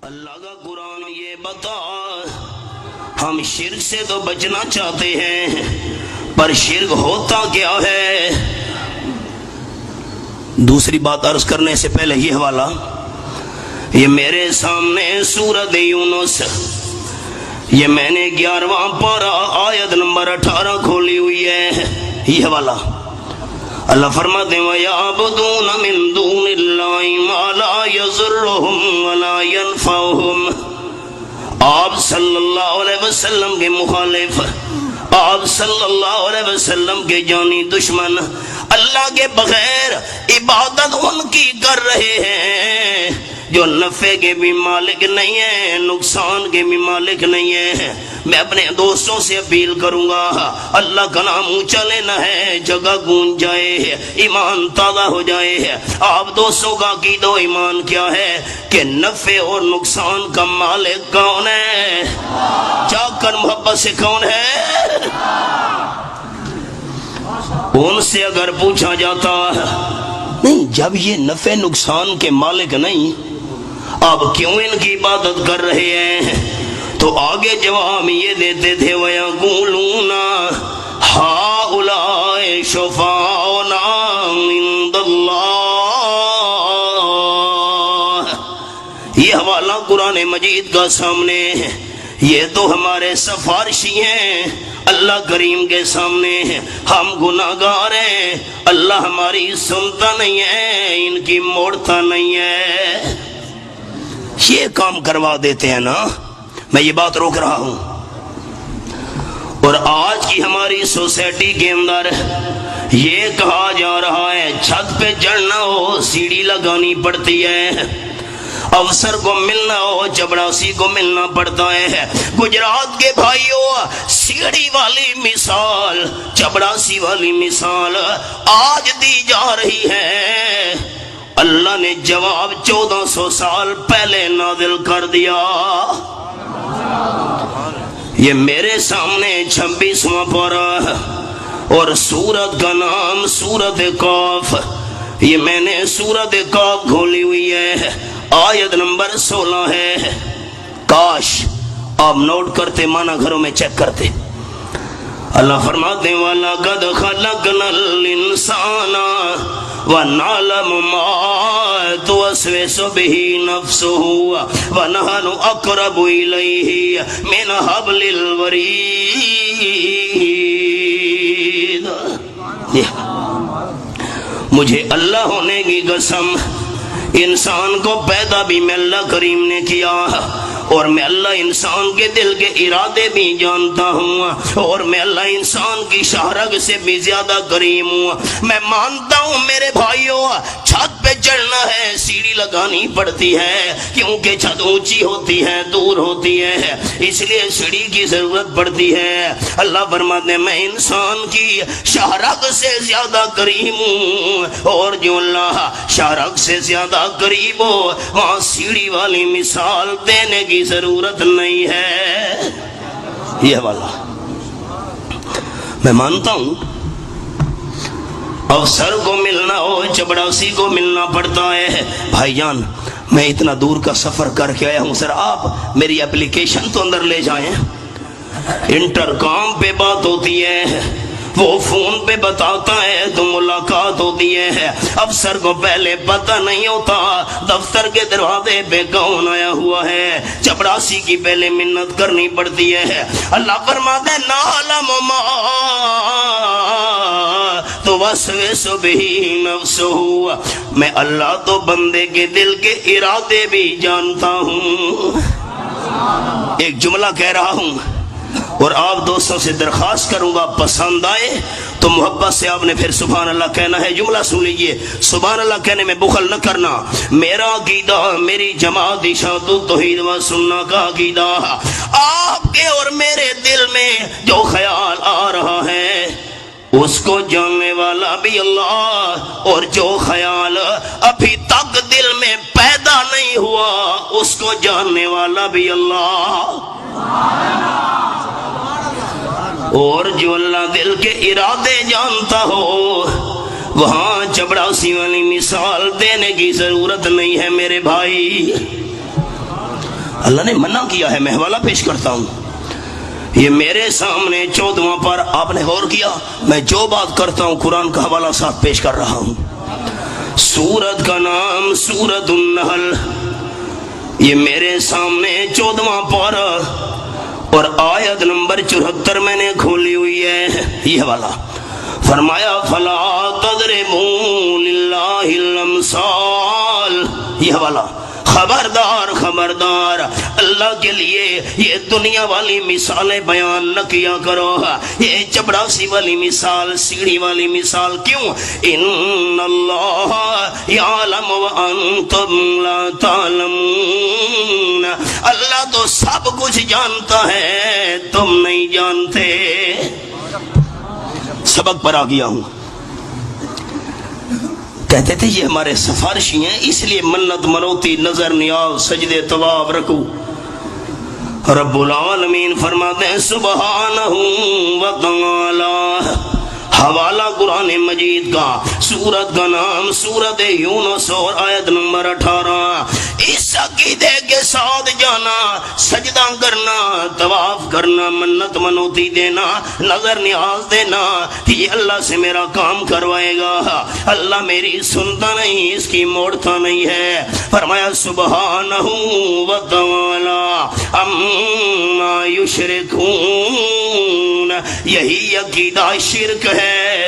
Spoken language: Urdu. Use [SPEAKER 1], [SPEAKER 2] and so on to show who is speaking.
[SPEAKER 1] اللہ کا قرآن یہ بتا، ہم شرک سے تو بچنا چاہتے ہیں، پر شرک ہوتا کیا ہے؟ دوسری بات عرض کرنے سے پہلے یہ حوالہ، یہ میرے سامنے سورۃ یونس، یہ میں نے 11واں پارہ آیت نمبر 18 کھولی ہوئی ہے، یہ حوالہ اللہ فرماتے ہیں وَيَعْبُدُونَ مِن دُونِ اللَّهِ مَا لَا يَضُرُّهُمْ وَلَا يَنفَعُهُمْ۔ آپ صلی اللہ علیہ وسلم کے مخالف، آپ صلی اللہ علیہ وسلم کے جانی دشمن اللہ کے بغیر عبادت ان کی کر رہے ہیں جو نفع کے بھی مالک نہیں ہیں، نقصان کے بھی مالک نہیں ہیں۔ میں اپنے دوستوں سے اپیل کروں گا، اللہ کا نام اونچا لینا ہے، جگہ گونج جائے، ایمان تازہ ہو جائے۔ آپ دوستوں کا عقیدہ و ایمان کیا ہے کہ نفع اور نقصان کا مالک کون ہے؟ جاگ کر محبت سے کون ہے؟ ان سے اگر پوچھا جاتا نہیں، جب یہ نفع نقصان کے مالک نہیں، آپ کیوں ان کی عبادت کر رہے ہیں؟ تو آگے جواب یہ دیتے تھے وَيَقُولُونَ هَؤُلَاءِ شُفَعَاؤُنَا عِندَ اللَّهِ۔ یہ حوالہ قرآن مجید کا سامنے ہے، یہ تو ہمارے سفارشی ہیں اللہ کریم کے سامنے، ہم گناہگار ہیں، اللہ ہماری سنتا نہیں ہے، ان کی موڑتا نہیں ہے۔ یہ کام کروا دیتے ہیں نا، میں یہ بات روک رہا ہوں۔ اور آج کی ہماری سوسائٹی کے اندر یہ کہا جا رہا ہے چھت پہ چڑھنا ہو سیڑھی لگانی پڑتی ہے، افسر کو ملنا ہو چپڑاسی کو ملنا پڑتا ہے۔ گجرات کے بھائیوں، سیڑھی والی مثال، چپڑاسی والی مثال آج دی جا رہی ہے، اللہ نے جواب 1400 سال پہلے نازل کر دیا۔ یہ میرے سامنے 26واں پارہ اور سورت کا نام سورت کاف، یہ میں نے سورت کاف کھولی ہوئی ہے، آیت نمبر 16 ہے۔ کاش آپ نوٹ کرتے، مانا گھروں میں چیک کرتے۔ اللہ فرماتے ہیں وَلَقَدْ خَلَقْنَا الْإِنسَانَ وَنَعْلَمُ مَا تُوَسْوِسُ بِهِ نَفْسُهُ وَنَحْنُ أَقْرَبُ إِلَيْهِ مِنْ حَبْلِ الْوَرِيدِ۔ مجھے اللہ ہونے کی قسم، انسان کو پیدا بھی میں اللہ کریم نے کیا، اور میں اللہ انسان کے دل کے ارادے بھی جانتا ہوں، اور میں اللہ انسان کی شہرگ سے بھی زیادہ کریم ہوں۔ میں مانتا ہوں میرے بھائیوں، چھت پہ چڑھنا ہے سیڑھی لگانی پڑتی ہے، کیونکہ چھت اونچی ہوتی ہے، دور ہوتی ہے، اس لیے سیڑھی کی ضرورت پڑتی ہے۔ اللہ فرماتے ہیں میں انسان کی شہرگ سے زیادہ کریم ہوں، اور جو اللہ شہرگ سے زیادہ قریب ہو وہاں سیڑھی والی مثال دینے کی ضرورت نہیں ہے۔ یہ والا میں مانتا ہوں، افسر کو ملنا ہو چپڑاسی کو ملنا پڑتا ہے۔ بھائی جان، میں اتنا دور کا سفر کر کے آیا ہوں، سر آپ میری اپلیکیشن تو اندر لے جائیں۔ انٹرکام پہ بات ہوتی ہے، وہ فون پہ بتاتا ہے تو ملاقات ہوتی ہے۔ افسر کو پہلے پتہ نہیں ہوتا دفتر کے دروازے پہ کون آیا ہوا ہے، چپڑاسی کی پہلے منت کرنی پڑتی ہے۔ اللہ فرماتے ہیں نعلم ما توسوس بہ نفسہ، میں اللہ تو بندے کے دل کے ارادے بھی جانتا ہوں۔ ایک جملہ کہہ رہا ہوں اور آپ دوستوں سے درخواست کروں گا، پسند آئے تو محبت سے آپ نے پھر سبحان اللہ کہنا ہے۔ جملہ سن لیجئے، سبحان اللہ کہنے میں بخل نہ کرنا۔ میرا عقیدہ، میری جماعت اشاعت التوحید و سنہ کا عقیدہ، آپ کے اور میرے دل میں جو خیال آ رہا ہے اس کو جاننے والا بھی اللہ، اور جو خیال ابھی تک دل میں پیدا نہیں ہوا اس کو جاننے والا بھی اللہ، اور جو اللہ دل کے ارادے جانتا ہو وہاں چپڑاسی والی مثال دینے کی ضرورت نہیں ہے میرے بھائی۔ اللہ نے منع کیا ہے، میں حوالہ پیش کرتا ہوں۔ یہ میرے سامنے 14واں پر آپ نے غور کیا، میں جو بات کرتا ہوں قرآن کا حوالہ ساتھ پیش کر رہا ہوں۔ سورت کا نام سورت النحل، یہ میرے سامنے 14واں پر اور آیت نمبر 74 میں نے کھولی ہوئی ہے۔ یہ حوالہ فرمایا فلا تضربوا للہ الامثال، یہ حوالہ خبردار خبردار اللہ کے لیے یہ دنیا والی مثالیں بیان نہ کیا کرو، یہ چپڑاسی والی مثال، سیڑھی والی مثال۔ کیوں؟ ان اللہ یعلم وانتم لا تعلمون، اللہ تو سب کچھ جانتا ہے، تم نہیں جانتے۔ سبق پر آ گیا ہوں۔ کہتے تھے یہ ہمارے سفارشی ہیں، اس لیے منت منوتی نظر نیاز سجدے طواف رکو۔ رب العالمین فرماتے ہیں سبحانہ و تعالی، حوالہ قرآن مجید کا، سورت کا نام سورت یونس اور آیت نمبر 18۔ اس عقیدے کے ساتھ جانا، سجدہ کرنا، طواف کرنا، منت منوتی دینا، نظر نیاز دینا، یہ اللہ سے میرا کام کروائے گا، اللہ میری سنتا نہیں، اس کی موڑتا نہیں ہے۔ فرمایا سبحانہ و تعالی عما یشرکون، یہی عقیدہ شرک ہے۔